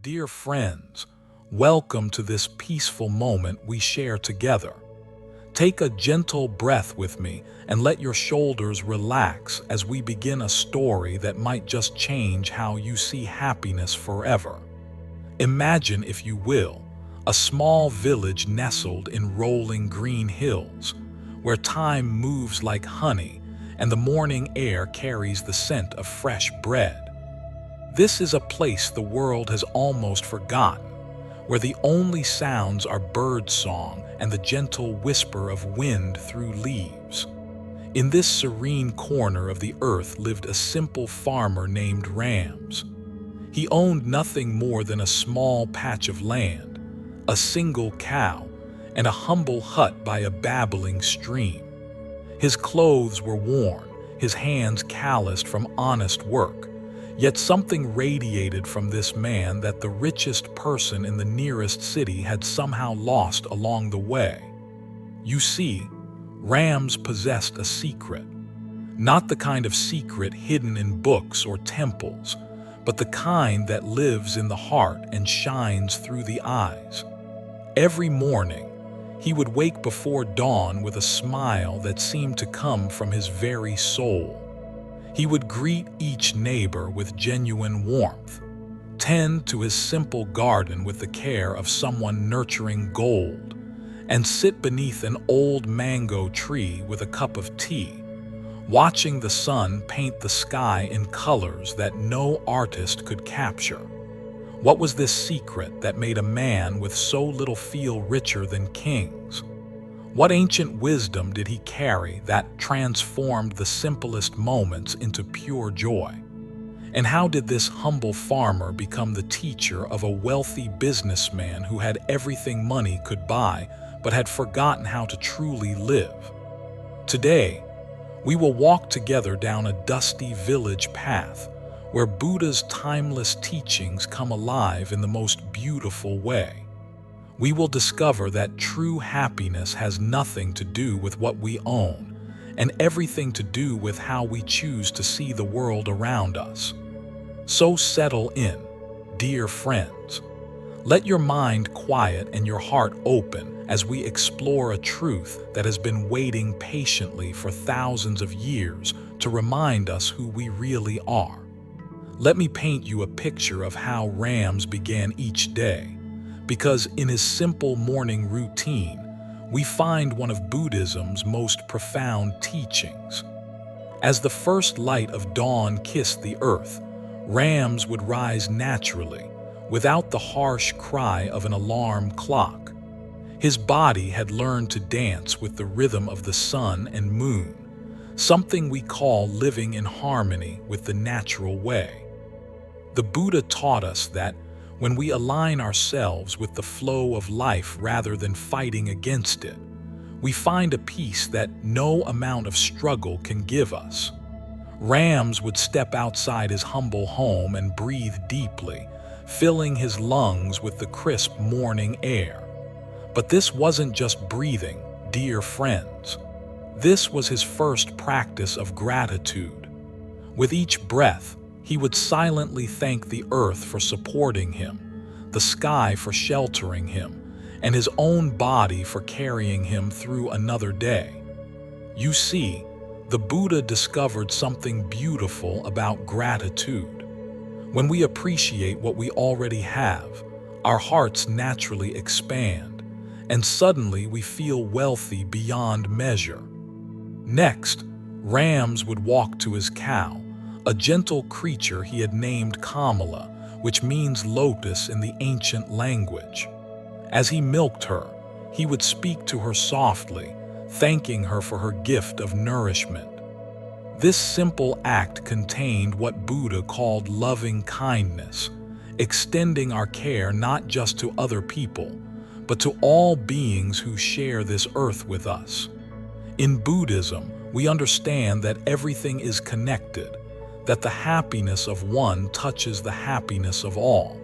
Dear friends, welcome to this peaceful moment we share together. Take a gentle breath with me and let your shoulders relax as we begin a story that might just change how you see happiness forever. Imagine, if you will, a small village nestled in rolling green hills, where time moves like honey and the morning air carries the scent of fresh bread. This is a place the world has almost forgotten, where the only sounds are bird song and the gentle whisper of wind through leaves. In this serene corner of the earth lived a simple farmer named Rams. He owned nothing more than a small patch of land, a single cow, and a humble hut by a babbling stream. His clothes were worn, his hands calloused from honest work, yet something radiated from this man that the richest person in the nearest city had somehow lost along the way. You see, Rams possessed a secret. Not the kind of secret hidden in books or temples, but the kind that lives in the heart and shines through the eyes. Every morning, he would wake before dawn with a smile that seemed to come from his very soul. He would greet each neighbor with genuine warmth, tend to his simple garden with the care of someone nurturing gold, and sit beneath an old mango tree with a cup of tea, watching the sun paint the sky in colors that no artist could capture. What was this secret that made a man with so little feel richer than kings? What ancient wisdom did he carry that transformed the simplest moments into pure joy? And how did this humble farmer become the teacher of a wealthy businessman who had everything money could buy but had forgotten how to truly live? Today, we will walk together down a dusty village path where Buddha's timeless teachings come alive in the most beautiful way. We will discover that true happiness has nothing to do with what we own and everything to do with how we choose to see the world around us. So settle in, dear friends. Let your mind quiet and your heart open as we explore a truth that has been waiting patiently for thousands of years to remind us who we really are. Let me paint you a picture of how Rams began each day, because in his simple morning routine, we find one of Buddhism's most profound teachings. As the first light of dawn kissed the earth, Rams would rise naturally, without the harsh cry of an alarm clock. His body had learned to dance with the rhythm of the sun and moon, something we call living in harmony with the natural way. The Buddha taught us that when we align ourselves with the flow of life rather than fighting against it, we find a peace that no amount of struggle can give us. Rams would step outside his humble home and breathe deeply, filling his lungs with the crisp morning air. But this wasn't just breathing, dear friends. This was his first practice of gratitude. With each breath, he would silently thank the earth for supporting him, the sky for sheltering him, and his own body for carrying him through another day. You see, the Buddha discovered something beautiful about gratitude. When we appreciate what we already have, our hearts naturally expand, and suddenly we feel wealthy beyond measure. Next, Rams would walk to his cow, a gentle creature he had named Kamala, which means lotus in the ancient language. As he milked her, he would speak to her softly, thanking her for her gift of nourishment. This simple act contained what Buddha called loving kindness, extending our care not just to other people, but to all beings who share this earth with us. In Buddhism, we understand that everything is connected, that the happiness of one touches the happiness of all.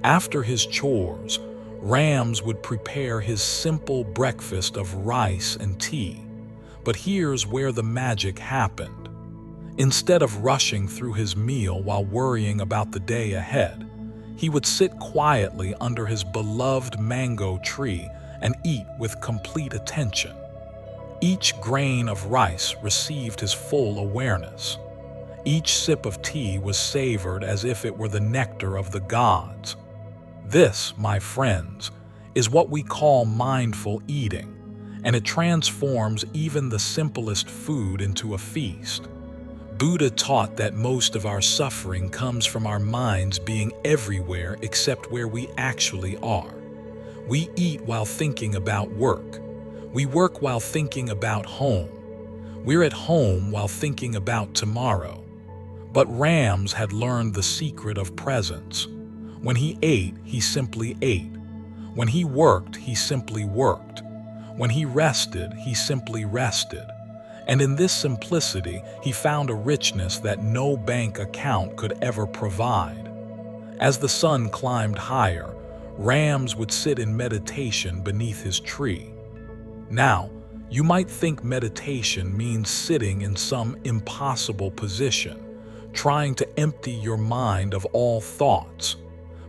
After his chores, Rams would prepare his simple breakfast of rice and tea. But here's where the magic happened. Instead of rushing through his meal while worrying about the day ahead, He would sit quietly under his beloved mango tree and eat with complete attention. Each grain of rice received his full awareness. Each sip of tea was savored as if it were the nectar of the gods. This, my friends, is what we call mindful eating, and it transforms even the simplest food into a feast. Buddha taught that most of our suffering comes from our minds being everywhere except where we actually are. We eat while thinking about work. We work while thinking about home. We're at home while thinking about tomorrow. But Rams had learned the secret of presence. When he ate, he simply ate. When he worked, he simply worked. When he rested, he simply rested. And in this simplicity, he found a richness that no bank account could ever provide. As the sun climbed higher, Rams would sit in meditation beneath his tree. Now, you might think meditation means sitting in some impossible position, trying to empty your mind of all thoughts.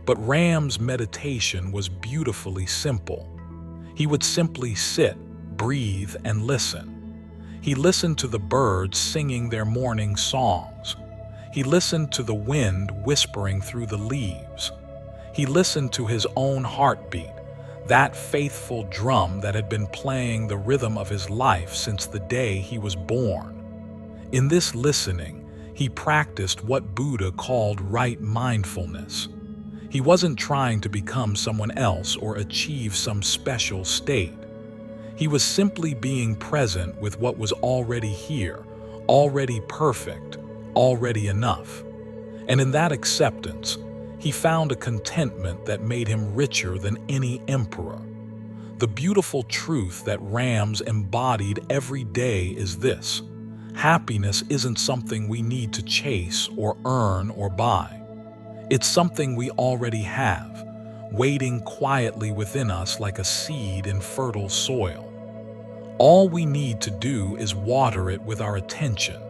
But Ram's meditation was beautifully simple. He would simply sit, breathe, and listen. He listened to the birds singing their morning songs. He listened to the wind whispering through the leaves. He listened to his own heartbeat, that faithful drum that had been playing the rhythm of his life since the day he was born. In this listening, he practiced what Buddha called right mindfulness. He wasn't trying to become someone else or achieve some special state. He was simply being present with what was already here, already perfect, already enough. And in that acceptance, he found a contentment that made him richer than any emperor. The beautiful truth that Rams embodied every day is this: happiness isn't something we need to chase or earn or buy. It's something we already have, waiting quietly within us like a seed in fertile soil. All we need to do is water it with our attention,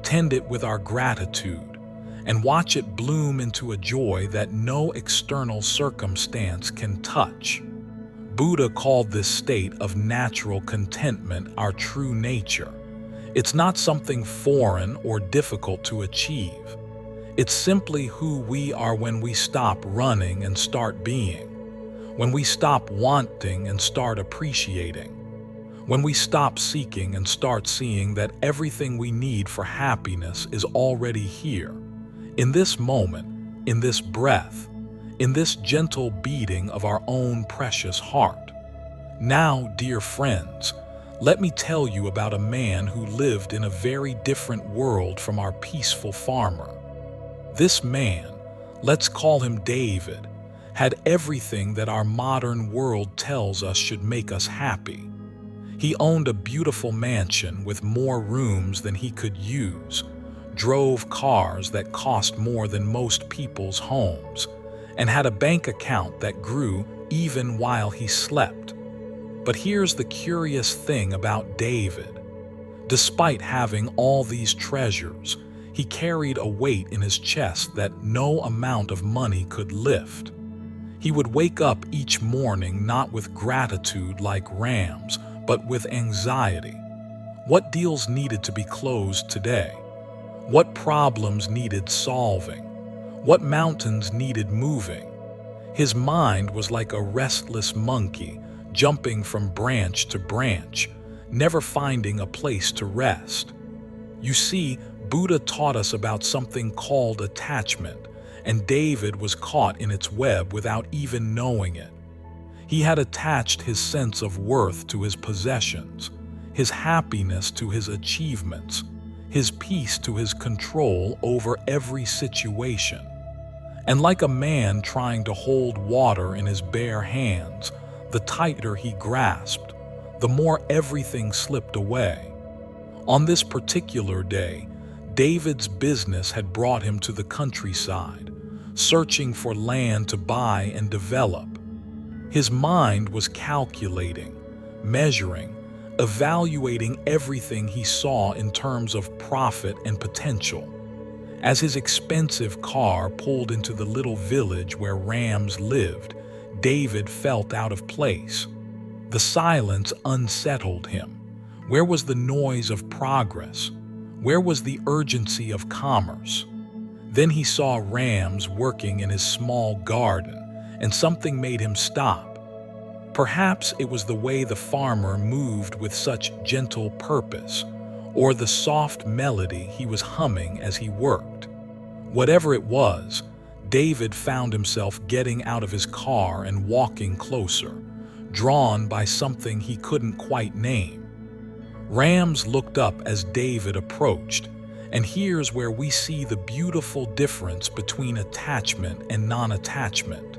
tend it with our gratitude, and watch it bloom into a joy that no external circumstance can touch. Buddha called this state of natural contentment our true nature. It's not something foreign or difficult to achieve. It's simply who we are when we stop running and start being, when we stop wanting and start appreciating, when we stop seeking and start seeing that everything we need for happiness is already here, in this moment, in this breath, in this gentle beating of our own precious heart. Now, dear friends, let me tell you about a man who lived in a very different world from our peaceful farmer. This man, let's call him David, had everything that our modern world tells us should make us happy. He owned a beautiful mansion with more rooms than he could use, drove cars that cost more than most people's homes, and had a bank account that grew even while he slept. But here's the curious thing about David. Despite having all these treasures, he carried a weight in his chest that no amount of money could lift. He would wake up each morning not with gratitude like Rams, but with anxiety. What deals needed to be closed today? What problems needed solving? What mountains needed moving? His mind was like a restless monkey, jumping from branch to branch, never finding a place to rest. You see, Buddha taught us about something called attachment, and David was caught in its web without even knowing it. He had attached his sense of worth to his possessions, his happiness to his achievements, his peace to his control over every situation. And like a man trying to hold water in his bare hands, the tighter he grasped, the more everything slipped away. On this particular day, David's business had brought him to the countryside, searching for land to buy and develop. His mind was calculating, measuring, evaluating everything he saw in terms of profit and potential. As his expensive car pulled into the little village where Rams lived, David felt out of place. The silence unsettled him. Where was the noise of progress? Where was the urgency of commerce? Then he saw Rams working in his small garden, and something made him stop. Perhaps it was the way the farmer moved with such gentle purpose, or the soft melody he was humming as he worked. Whatever it was, David found himself getting out of his car and walking closer, drawn by something he couldn't quite name. Rams looked up as David approached, and here's where we see the beautiful difference between attachment and non-attachment.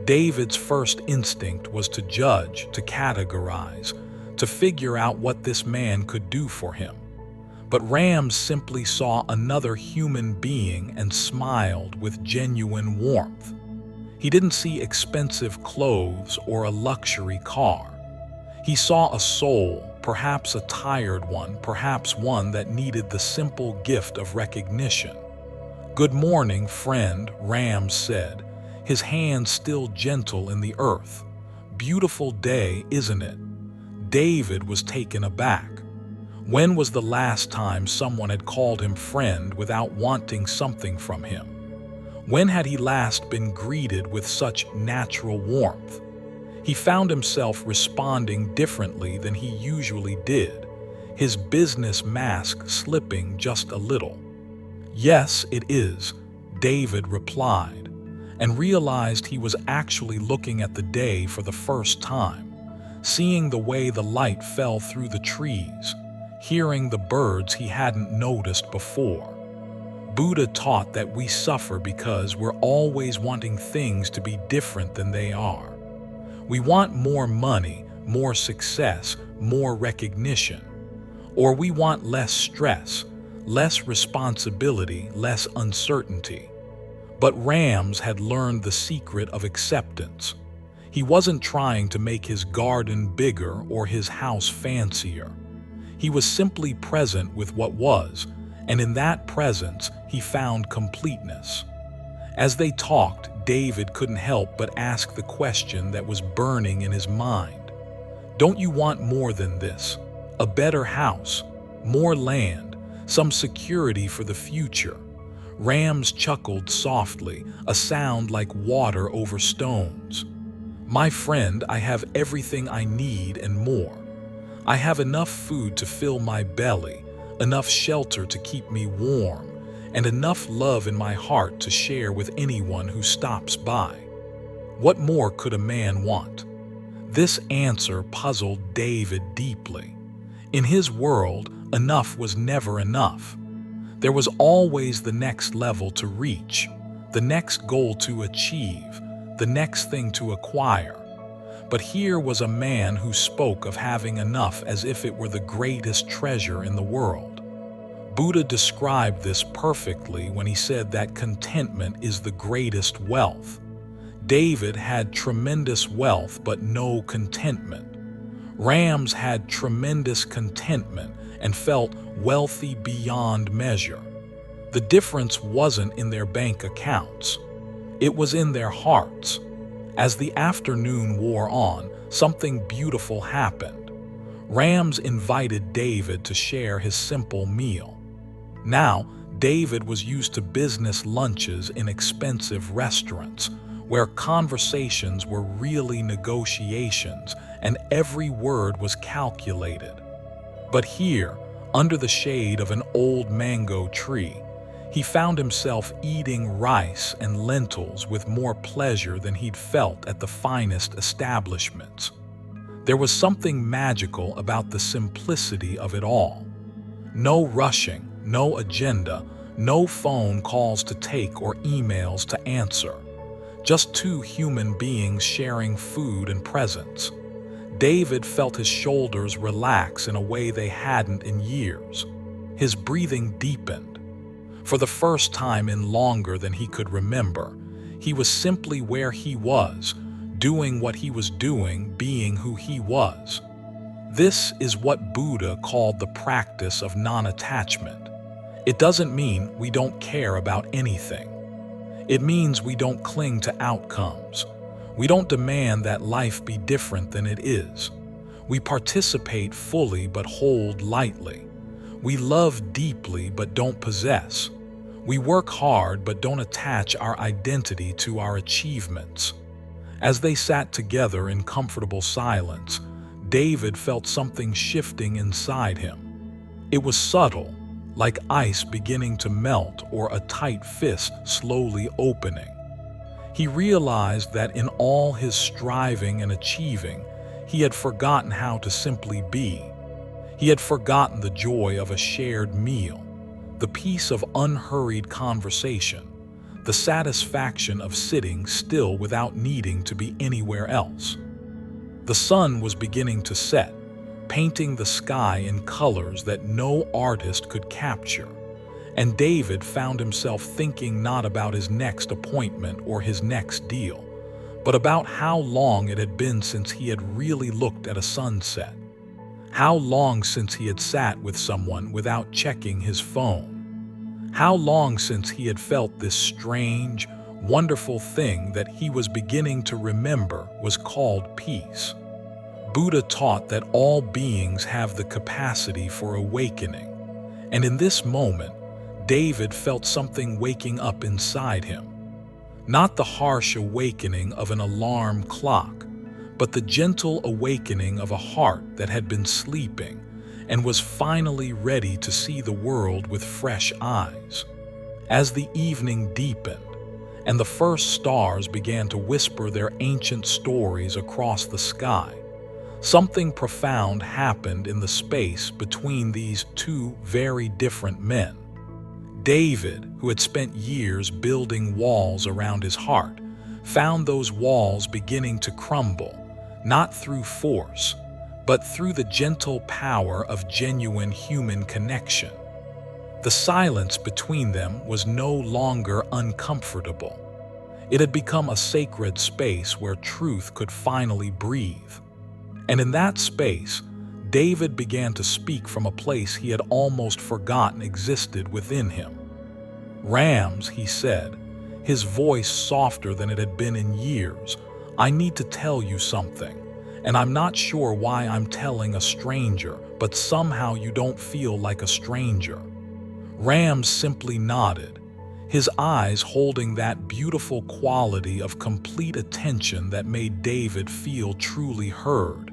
David's first instinct was to judge, to categorize, to figure out what this man could do for him. But Rams simply saw another human being and smiled with genuine warmth. He didn't see expensive clothes or a luxury car. He saw a soul, perhaps a tired one, perhaps one that needed the simple gift of recognition. "Good morning, friend," Rams said, his hand still gentle in the earth. "Beautiful day, isn't it?" David was taken aback. When was the last time someone had called him friend without wanting something from him? When had he last been greeted with such natural warmth? He found himself responding differently than he usually did, his business mask slipping just a little. "Yes, it is," David replied, and realized he was actually looking at the day for the first time, seeing the way the light fell through the trees, hearing the birds he hadn't noticed before. Buddha taught that we suffer because we're always wanting things to be different than they are. We want more money, more success, more recognition. Or we want less stress, less responsibility, less uncertainty. But Rams had learned the secret of acceptance. He wasn't trying to make his garden bigger or his house fancier. He was simply present with what was, and in that presence, he found completeness. As they talked, David couldn't help but ask the question that was burning in his mind. Don't you want more than this? A better house, more land, some security for the future? Rams chuckled softly, a sound like water over stones. "My friend, I have everything I need and more. I have enough food to fill my belly, enough shelter to keep me warm, and enough love in my heart to share with anyone who stops by. What more could a man want?" This answer puzzled David deeply. In his world, enough was never enough. There was always the next level to reach, the next goal to achieve, the next thing to acquire. But here was a man who spoke of having enough as if it were the greatest treasure in the world. Buddha described this perfectly when he said that contentment is the greatest wealth. David had tremendous wealth but no contentment. Rams had tremendous contentment and felt wealthy beyond measure. The difference wasn't in their bank accounts. It was in their hearts. As the afternoon wore on, something beautiful happened. Rams invited David to share his simple meal. Now, David was used to business lunches in expensive restaurants, where conversations were really negotiations and every word was calculated. But here, under the shade of an old mango tree, he found himself eating rice and lentils with more pleasure than he'd felt at the finest establishments. There was something magical about the simplicity of it all. No rushing, no agenda, no phone calls to take or emails to answer. Just two human beings sharing food and presence. David felt his shoulders relax in a way they hadn't in years. His breathing deepened. For the first time in longer than he could remember, he was simply where he was, doing what he was doing, being who he was. This is what Buddha called the practice of non-attachment. It doesn't mean we don't care about anything. It means we don't cling to outcomes. We don't demand that life be different than it is. We participate fully but hold lightly. We love deeply but don't possess. We work hard but don't attach our identity to our achievements. As they sat together in comfortable silence, David felt something shifting inside him. It was subtle, like ice beginning to melt or a tight fist slowly opening. He realized that in all his striving and achieving, he had forgotten how to simply be. He had forgotten the joy of a shared meal, the peace of unhurried conversation, the satisfaction of sitting still without needing to be anywhere else. The sun was beginning to set, painting the sky in colors that no artist could capture, and David found himself thinking not about his next appointment or his next deal, but about how long it had been since he had really looked at a sunset, how long since he had sat with someone without checking his phone, how long since he had felt this strange, wonderful thing that he was beginning to remember was called peace. Buddha taught that all beings have the capacity for awakening, and in this moment, David felt something waking up inside him. Not the harsh awakening of an alarm clock, but the gentle awakening of a heart that had been sleeping and was finally ready to see the world with fresh eyes. As the evening deepened, and the first stars began to whisper their ancient stories across the sky, something profound happened in the space between these two very different men. David, who had spent years building walls around his heart, found those walls beginning to crumble, not through force, but through the gentle power of genuine human connection. The silence between them was no longer uncomfortable. It had become a sacred space where truth could finally breathe. And in that space, David began to speak from a place he had almost forgotten existed within him. "Rams," he said, his voice softer than it had been in years, "I need to tell you something, and I'm not sure why I'm telling a stranger, but somehow you don't feel like a stranger." Rams simply nodded, his eyes holding that beautiful quality of complete attention that made David feel truly heard,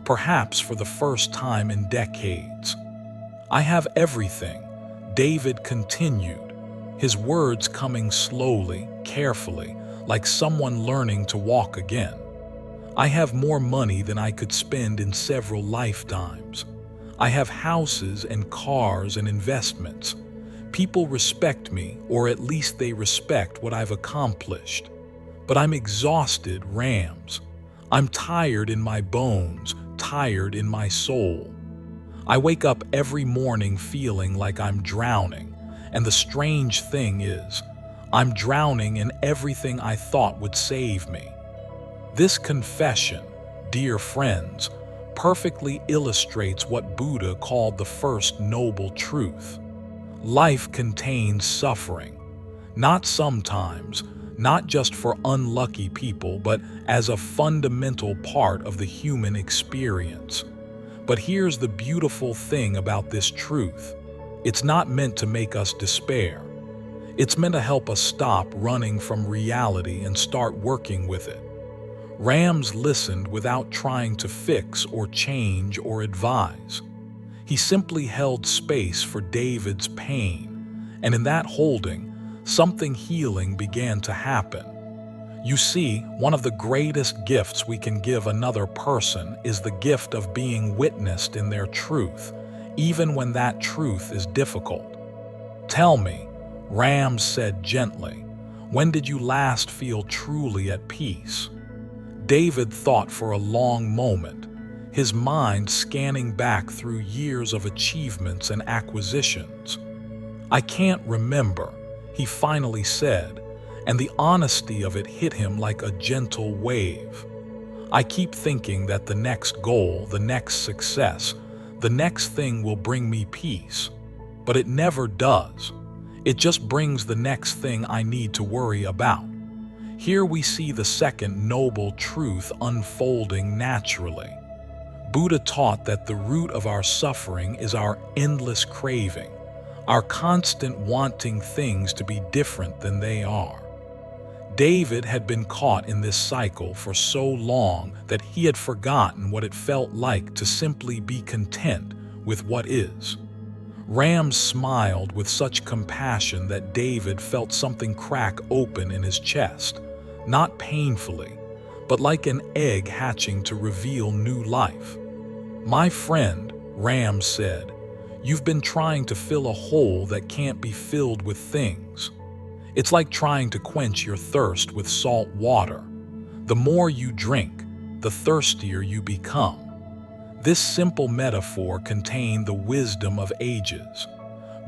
perhaps for the first time in decades. "I have everything," David continued, his words coming slowly, carefully, like someone learning to walk again. "I have more money than I could spend in several lifetimes. I have houses and cars and investments. People respect me, or at least they respect what I've accomplished. But I'm exhausted, Rams. I'm tired in my bones, tired in my soul. I wake up every morning feeling like I'm drowning, and the strange thing is, I'm drowning in everything I thought would save me." This confession, dear friends, perfectly illustrates what Buddha called the first noble truth. Life contains suffering, not sometimes, not just for unlucky people, but as a fundamental part of the human experience. But here's the beautiful thing about this truth. It's not meant to make us despair. It's meant to help us stop running from reality and start working with it. Rams listened without trying to fix or change or advise. He simply held space for David's pain, and in that holding, something healing began to happen. You see, one of the greatest gifts we can give another person is the gift of being witnessed in their truth, even when that truth is difficult. "Tell me," Rams said gently, "when did you last feel truly at peace?" David thought for a long moment, his mind scanning back through years of achievements and acquisitions. "I can't remember," he finally said, and the honesty of it hit him like a gentle wave. "I keep thinking that the next goal, the next success, the next thing will bring me peace. but it never does. It just brings the next thing I need to worry about. Here we see the second noble truth unfolding naturally. Buddha taught that the root of our suffering is our endless craving, our constant wanting things to be different than they are. David had been caught in this cycle for so long that he had forgotten what it felt like to simply be content with what is. Ram smiled with such compassion that David felt something crack open in his chest, not painfully, but like an egg hatching to reveal new life. "My friend," Ram said, "you've been trying to fill a hole that can't be filled with things. It's like trying to quench your thirst with salt water. The more you drink, the thirstier you become." This simple metaphor contained the wisdom of ages.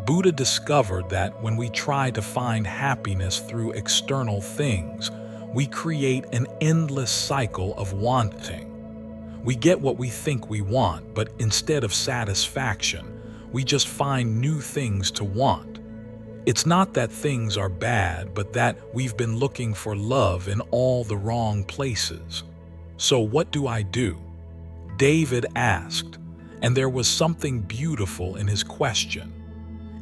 Buddha discovered that when we try to find happiness through external things, we create an endless cycle of wanting. We get what we think we want, but instead of satisfaction, we just find new things to want. It's not that things are bad, but that we've been looking for love in all the wrong places. "So what do I do?" David asked, and there was something beautiful in his question.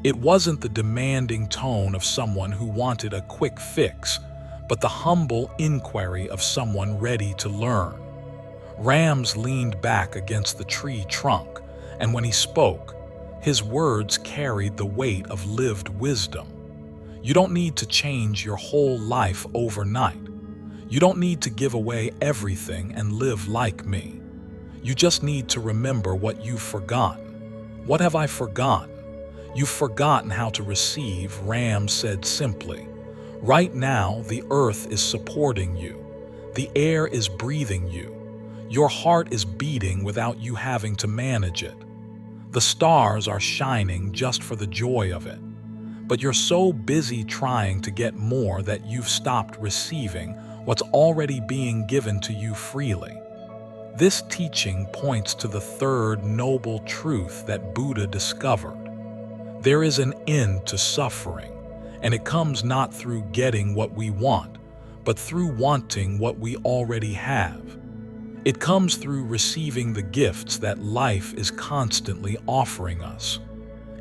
It wasn't the demanding tone of someone who wanted a quick fix, but the humble inquiry of someone ready to learn. Rams leaned back against the tree trunk, and when he spoke, his words carried the weight of lived wisdom. You don't need to change your whole life overnight. You don't need to give away everything and live like me. You just need to remember what you've forgotten. "What have I forgotten?" "You've forgotten how to receive," Ram said simply. "Right now, the earth is supporting you. The air is breathing you. Your heart is beating without you having to manage it. The stars are shining just for the joy of it. But you're so busy trying to get more that you've stopped receiving what's already being given to you freely." This teaching points to the third noble truth that Buddha discovered. There is an end to suffering, and it comes not through getting what we want, but through wanting what we already have. It comes through receiving the gifts that life is constantly offering us.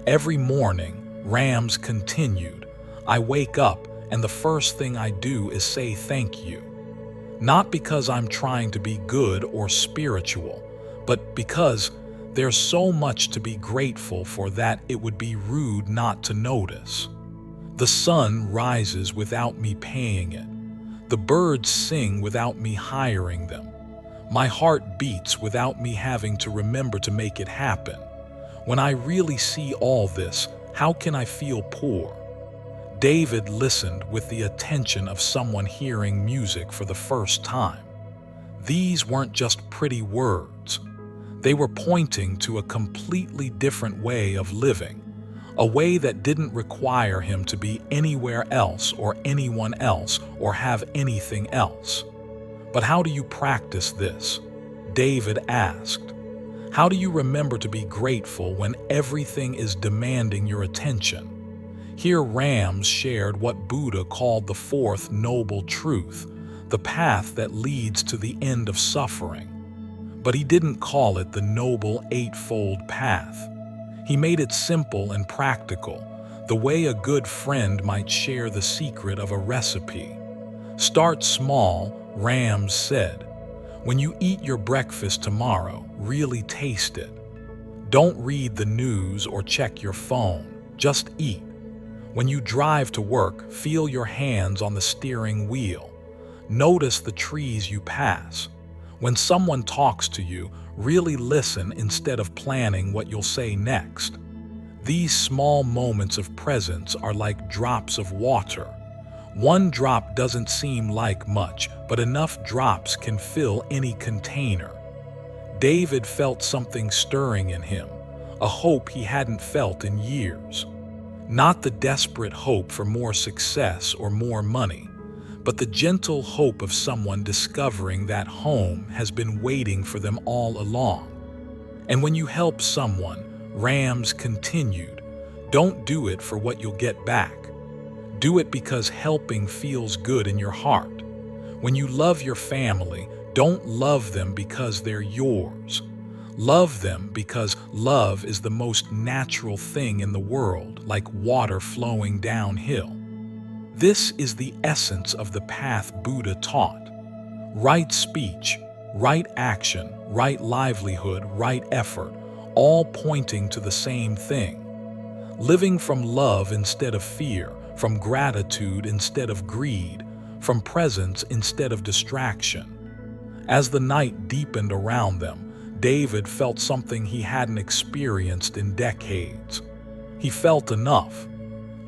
Every morning, Rams continued, I wake up and the first thing I do is say thank you. Not because I'm trying to be good or spiritual, but because there's so much to be grateful for that it would be rude not to notice. The sun rises without me paying it. The birds sing without me hiring them. My heart beats without me having to remember to make it happen. When I really see all this, how can I feel poor? David listened with the attention of someone hearing music for the first time. These weren't just pretty words. They were pointing to a completely different way of living, a way that didn't require him to be anywhere else or anyone else or have anything else. But how do you practice this? David asked. How do you remember to be grateful when everything is demanding your attention? Here Rams shared what Buddha called the fourth noble truth, the path that leads to the end of suffering. But he didn't call it the noble eightfold path. He made it simple and practical, the way a good friend might share the secret of a recipe. Start small, Rams said. When you eat your breakfast tomorrow, really taste it. Don't read the news or check your phone, just eat. When you drive to work, feel your hands on the steering wheel. Notice the trees you pass. When someone talks to you, really listen instead of planning what you'll say next. These small moments of presence are like drops of water. One drop doesn't seem like much, but enough drops can fill any container. David felt something stirring in him, a hope he hadn't felt in years. Not the desperate hope for more success or more money, but the gentle hope of someone discovering that home has been waiting for them all along. And when you help someone, Rams continued, Don't do it for what you'll get back. Do it because helping feels good in your heart. When you love your family, don't love them because they're yours. Love them because love is the most natural thing in the world, like water flowing downhill. This is the essence of the path Buddha taught. Right speech, right action, right livelihood, right effort, all pointing to the same thing. Living from love instead of fear, from gratitude instead of greed, from presence instead of distraction. As the night deepened around them, David felt something he hadn't experienced in decades. He felt enough,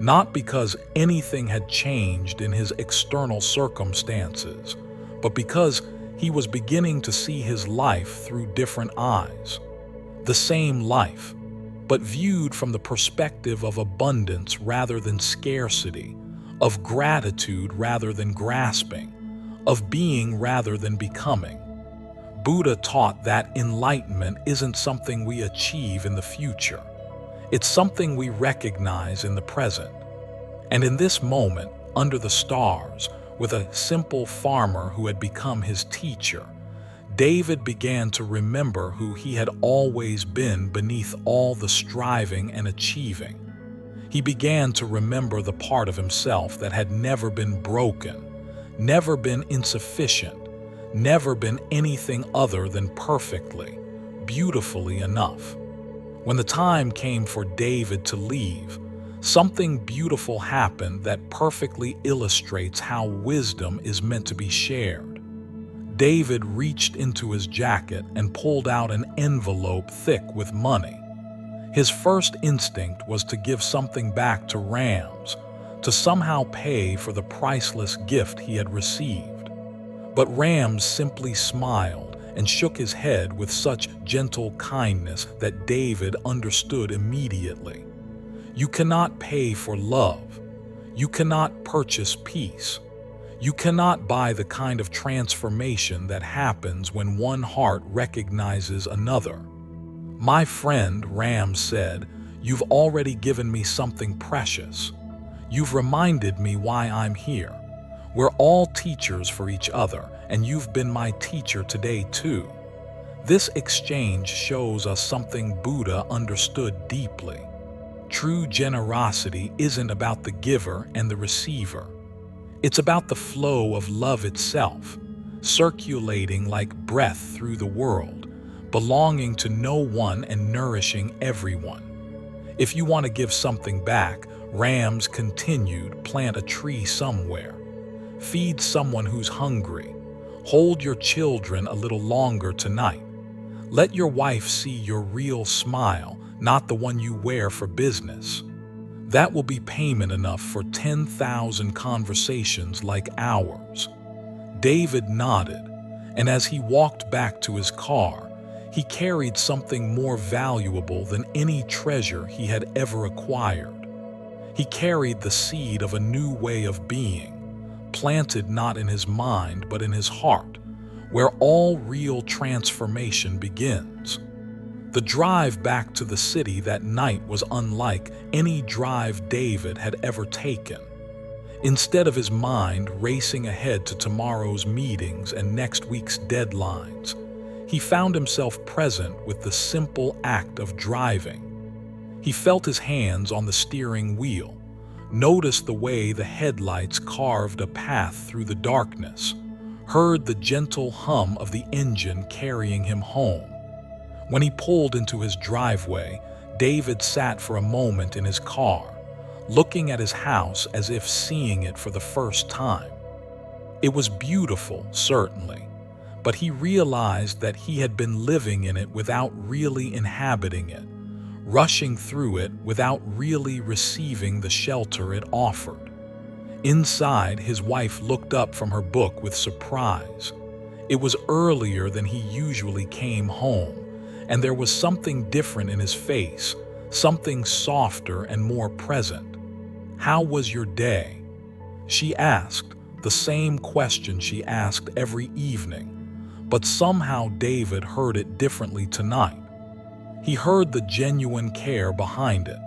not because anything had changed in his external circumstances, but because he was beginning to see his life through different eyes. The same life, but viewed from the perspective of abundance rather than scarcity, of gratitude rather than grasping, of being rather than becoming. Buddha taught that enlightenment isn't something we achieve in the future. It's something we recognize in the present. And in this moment, under the stars, with a simple farmer who had become his teacher, David began to remember who he had always been beneath all the striving and achieving. He began to remember the part of himself that had never been broken, never been insufficient, never been anything other than perfectly, beautifully enough. When the time came for David to leave, something beautiful happened that perfectly illustrates how wisdom is meant to be shared. David reached into his jacket and pulled out an envelope thick with money. His first instinct was to give something back to Rams, to somehow pay for the priceless gift he had received. But Rams simply smiled and shook his head with such gentle kindness that David understood immediately. You cannot pay for love. You cannot purchase peace. You cannot buy the kind of transformation that happens when one heart recognizes another. My friend, Ram said, you've already given me something precious. You've reminded me why I'm here. We're all teachers for each other, and you've been my teacher today too. This exchange shows us something Buddha understood deeply. True generosity isn't about the giver and the receiver. It's about the flow of love itself, circulating like breath through the world, belonging to no one and nourishing everyone. If you want to give something back, Rams continued, plant a tree somewhere. Feed someone who's hungry. Hold your children a little longer tonight. Let your wife see your real smile, not the one you wear for business. That will be payment enough for 10,000 conversations like ours. David nodded, and as he walked back to his car, he carried something more valuable than any treasure he had ever acquired. He carried the seed of a new way of being, planted not in his mind but in his heart, where all real transformation begins. The drive back to the city that night was unlike any drive David had ever taken. Instead of his mind racing ahead to tomorrow's meetings and next week's deadlines, he found himself present with the simple act of driving. He felt his hands on the steering wheel, noticed the way the headlights carved a path through the darkness, heard the gentle hum of the engine carrying him home. When he pulled into his driveway, David sat for a moment in his car, looking at his house as if seeing it for the first time. It was beautiful, certainly, but he realized that he had been living in it without really inhabiting it, rushing through it without really receiving the shelter it offered. Inside, his wife looked up from her book with surprise. It was earlier than he usually came home, and there was something different in his face, something softer and more present. "How was your day?" she asked, the same question she asked every evening, but somehow David heard it differently tonight. He heard the genuine care behind it,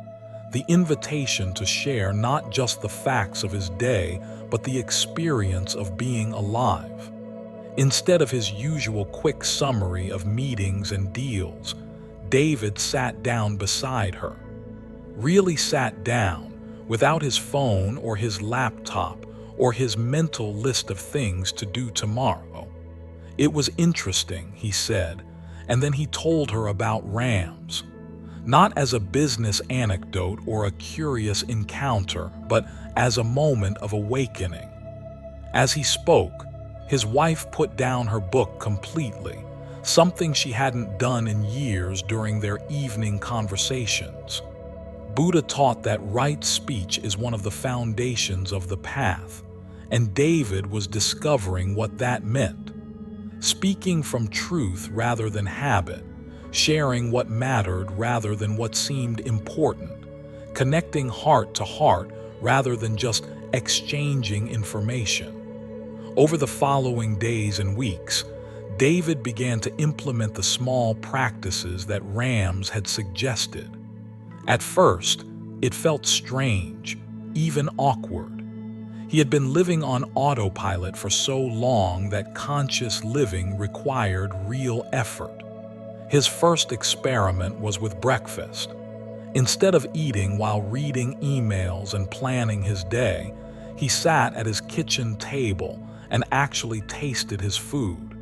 the invitation to share not just the facts of his day, but the experience of being alive. Instead of his usual quick summary of meetings and deals, David sat down beside her. Really sat down, without his phone or his laptop or his mental list of things to do tomorrow. It was interesting, he said, and then he told her about Rams. Not as a business anecdote or a curious encounter, but as a moment of awakening. As he spoke, his wife put down her book completely, something she hadn't done in years during their evening conversations. Buddha taught that right speech is one of the foundations of the path, and David was discovering what that meant. Speaking from truth rather than habit, sharing what mattered rather than what seemed important, connecting heart to heart rather than just exchanging information. Over the following days and weeks, David began to implement the small practices that Rams had suggested. At first, it felt strange, even awkward. He had been living on autopilot for so long that conscious living required real effort. His first experiment was with breakfast. Instead of eating while reading emails and planning his day, he sat at his kitchen table and actually tasted his food.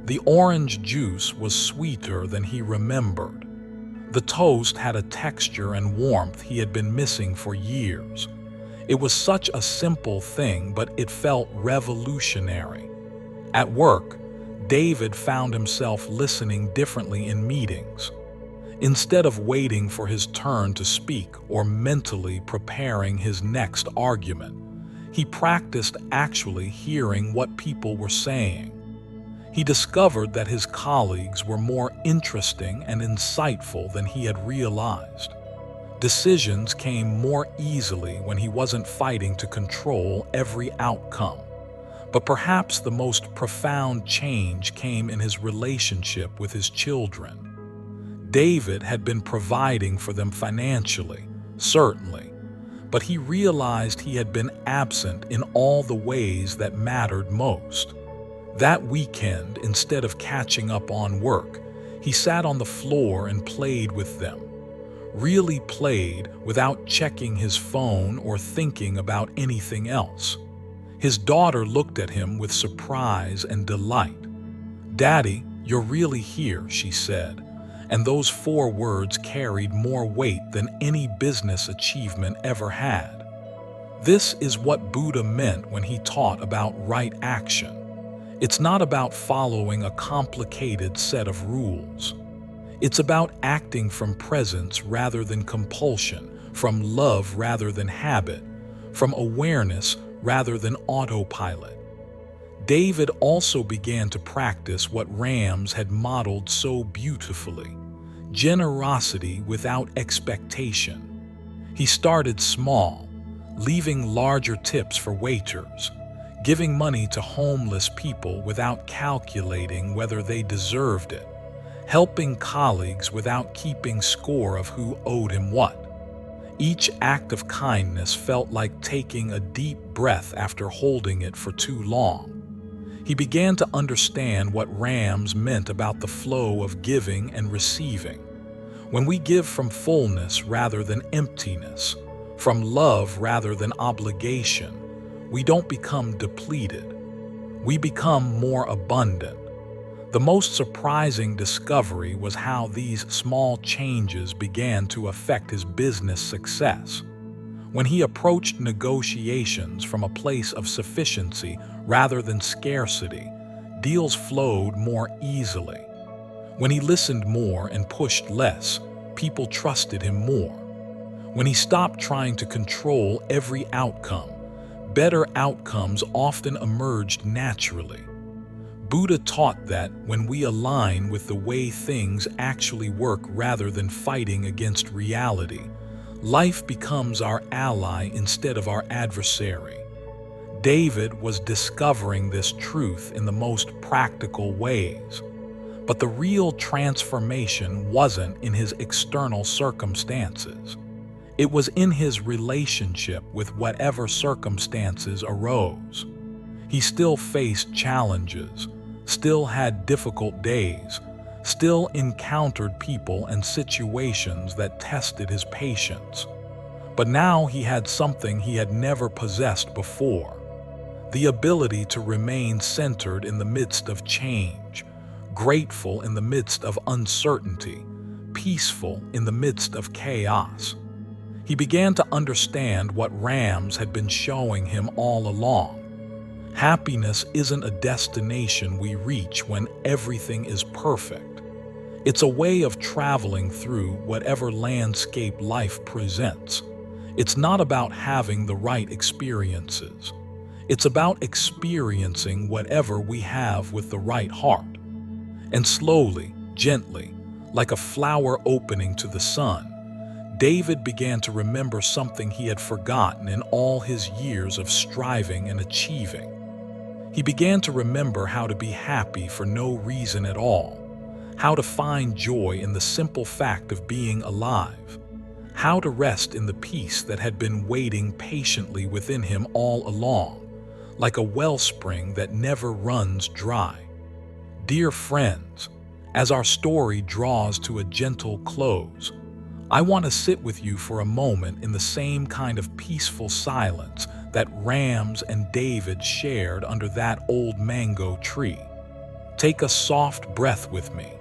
The orange juice was sweeter than he remembered. The toast had a texture and warmth he had been missing for years. It was such a simple thing, but it felt revolutionary. At work, David found himself listening differently in meetings. Instead of waiting for his turn to speak or mentally preparing his next argument, he practiced actually hearing what people were saying. He discovered that his colleagues were more interesting and insightful than he had realized. Decisions came more easily when he wasn't fighting to control every outcome. But perhaps the most profound change came in his relationship with his children. David had been providing for them financially, certainly, but he realized he had been absent in all the ways that mattered most. That weekend, instead of catching up on work, he sat on the floor and played with them. Really played without checking his phone or thinking about anything else. His daughter looked at him with surprise and delight. "Daddy, you're really here," she said, and those 4 words carried more weight than any business achievement ever had. This is what Buddha meant when he taught about right action. It's not about following a complicated set of rules. It's about acting from presence rather than compulsion, from love rather than habit, from awareness rather than autopilot. David also began to practice what Rams had modeled so beautifully: generosity without expectation. He started small, leaving larger tips for waiters, giving money to homeless people without calculating whether they deserved it, helping colleagues without keeping score of who owed him what. Each act of kindness felt like taking a deep breath after holding it for too long. He began to understand what Rams meant about the flow of giving and receiving. When we give from fullness rather than emptiness, from love rather than obligation, we don't become depleted. We become more abundant. The most surprising discovery was how these small changes began to affect his business success. When he approached negotiations from a place of sufficiency rather than scarcity, deals flowed more easily. When he listened more and pushed less, people trusted him more. When he stopped trying to control every outcome, better outcomes often emerged naturally. Buddha taught that when we align with the way things actually work rather than fighting against reality, life becomes our ally instead of our adversary. David was discovering this truth in the most practical ways. But the real transformation wasn't in his external circumstances. It was in his relationship with whatever circumstances arose. He still faced challenges, still had difficult days, still encountered people and situations that tested his patience. But now he had something he had never possessed before: the ability to remain centered in the midst of change, grateful in the midst of uncertainty, peaceful in the midst of chaos. He began to understand what Rams had been showing him all along. Happiness isn't a destination we reach when everything is perfect. It's a way of traveling through whatever landscape life presents. It's not about having the right experiences. It's about experiencing whatever we have with the right heart. And slowly, gently, like a flower opening to the sun, David began to remember something he had forgotten in all his years of striving and achieving. He began to remember how to be happy for no reason at all, how to find joy in the simple fact of being alive, how to rest in the peace that had been waiting patiently within him all along, like a wellspring that never runs dry. Dear friends, as our story draws to a gentle close, I want to sit with you for a moment in the same kind of peaceful silence that Rams and David shared under that old mango tree. Take a soft breath with me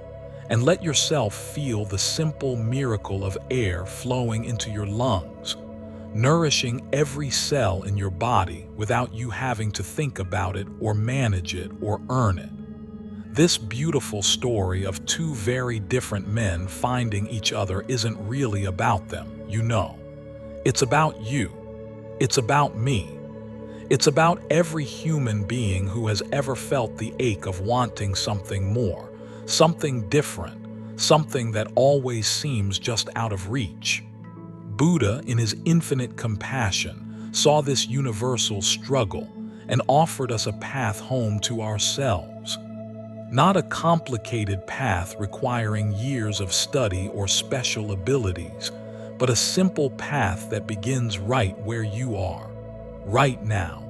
and let yourself feel the simple miracle of air flowing into your lungs, nourishing every cell in your body without you having to think about it or manage it or earn it. This beautiful story of two very different men finding each other isn't really about them, you know. It's about you. It's about me. It's about every human being who has ever felt the ache of wanting something more, something different, something that always seems just out of reach. Buddha, in his infinite compassion, saw this universal struggle and offered us a path home to ourselves. Not a complicated path requiring years of study or special abilities, but a simple path that begins right where you are, right now,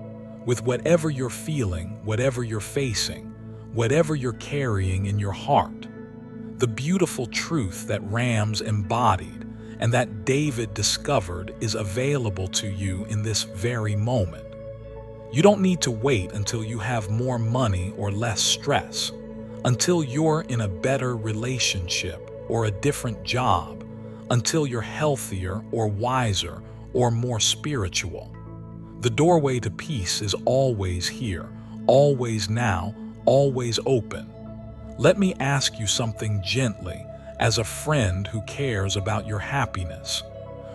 with whatever you're feeling, whatever you're facing, whatever you're carrying in your heart. The beautiful truth that Rams embodied and that David discovered is available to you in this very moment. You don't need to wait until you have more money or less stress, until you're in a better relationship or a different job, until you're healthier or wiser or more spiritual. The doorway to peace is always here, always now, always open. Let me ask you something gently, as a friend who cares about your happiness.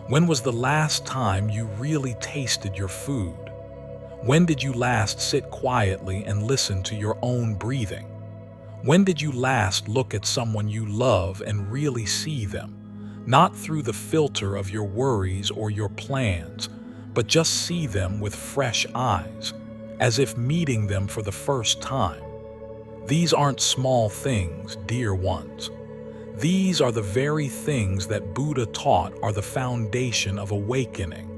When was the last time you really tasted your food? When did you last sit quietly and listen to your own breathing? When did you last look at someone you love and really see them, not through the filter of your worries or your plans, but just see them with fresh eyes, as if meeting them for the first time? These aren't small things, dear ones. These are the very things that Buddha taught are the foundation of awakening.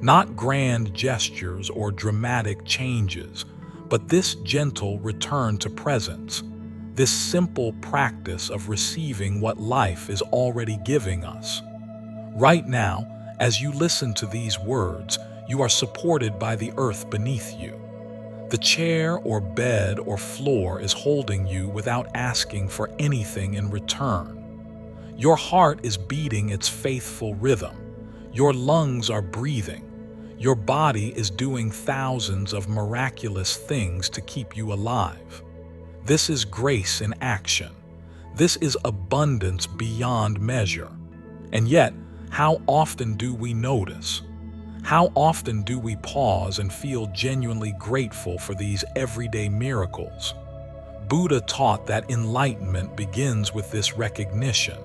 Not grand gestures or dramatic changes, but this gentle return to presence. This simple practice of receiving what life is already giving us. Right now, as you listen to these words, you are supported by the earth beneath you. The chair or bed or floor is holding you without asking for anything in return. Your heart is beating its faithful rhythm. Your lungs are breathing. Your body is doing thousands of miraculous things to keep you alive. This is grace in action. This is abundance beyond measure. And yet, how often do we notice? How often do we pause and feel genuinely grateful for these everyday miracles? Buddha taught that enlightenment begins with this recognition,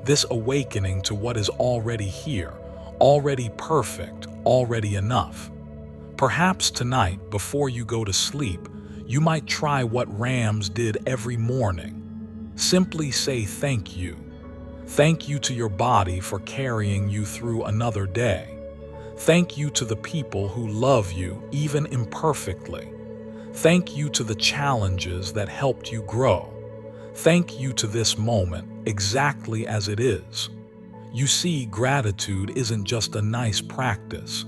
this awakening to what is already here, already perfect, already enough. Perhaps tonight, before you go to sleep, you might try what Rams did every morning. Simply say thank you. Thank you to your body for carrying you through another day. Thank you to the people who love you, even imperfectly. Thank you to the challenges that helped you grow. Thank you to this moment, exactly as it is. You see, gratitude isn't just a nice practice.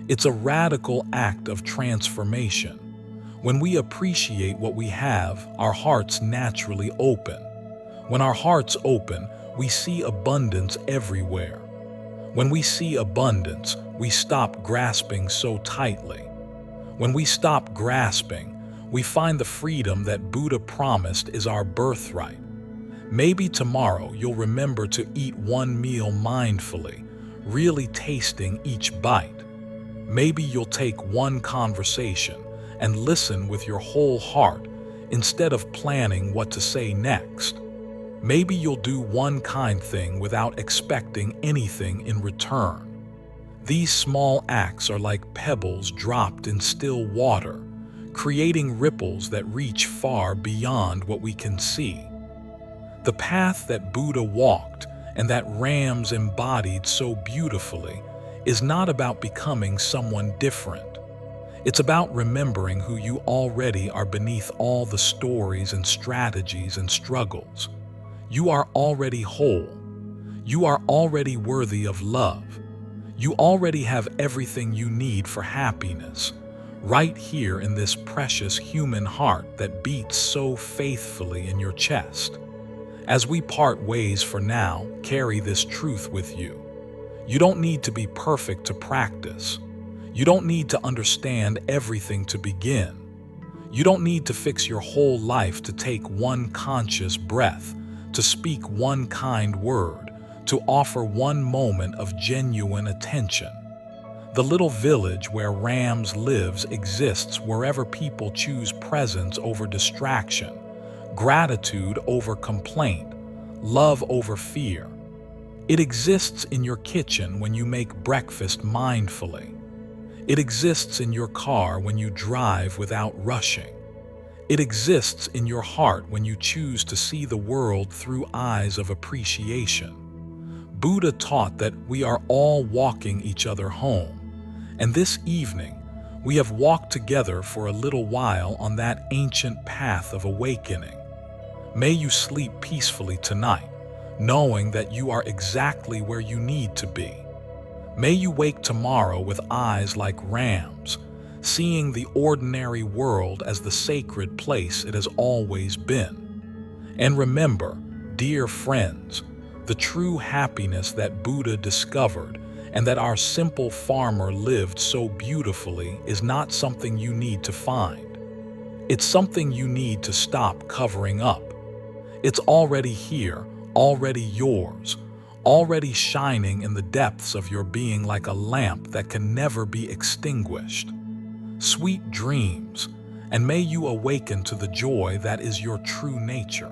It's a radical act of transformation. When we appreciate what we have, our hearts naturally open. When our hearts open, we see abundance everywhere. When we see abundance, we stop grasping so tightly. When we stop grasping, we find the freedom that Buddha promised is our birthright. Maybe tomorrow you'll remember to eat one meal mindfully, really tasting each bite. Maybe you'll take one conversation and listen with your whole heart instead of planning what to say next. Maybe you'll do one kind thing without expecting anything in return. These small acts are like pebbles dropped in still water, creating ripples that reach far beyond what we can see. The path that Buddha walked and that Rams embodied so beautifully is not about becoming someone different. It's about remembering who you already are beneath all the stories and strategies and struggles. You are already whole. You are already worthy of love. You already have everything you need for happiness, right here in this precious human heart that beats so faithfully in your chest. As we part ways for now, carry this truth with you. You don't need to be perfect to practice. You don't need to understand everything to begin. You don't need to fix your whole life to take one conscious breath, to speak one kind word, to offer one moment of genuine attention. The little village where Rams lives exists wherever people choose presence over distraction, gratitude over complaint, love over fear. It exists in your kitchen when you make breakfast mindfully. It exists in your car when you drive without rushing. It exists in your heart when you choose to see the world through eyes of appreciation. Buddha taught that we are all walking each other home, and this evening we have walked together for a little while on that ancient path of awakening. May you sleep peacefully tonight, knowing that you are exactly where you need to be. May you wake tomorrow with eyes like Rams, seeing the ordinary world as the sacred place it has always been. And remember, dear friends, the true happiness that Buddha discovered and that our simple farmer lived so beautifully is not something you need to find. It's something you need to stop covering up. It's already here, already yours, already shining in the depths of your being like a lamp that can never be extinguished. Sweet dreams, and may you awaken to the joy that is your true nature.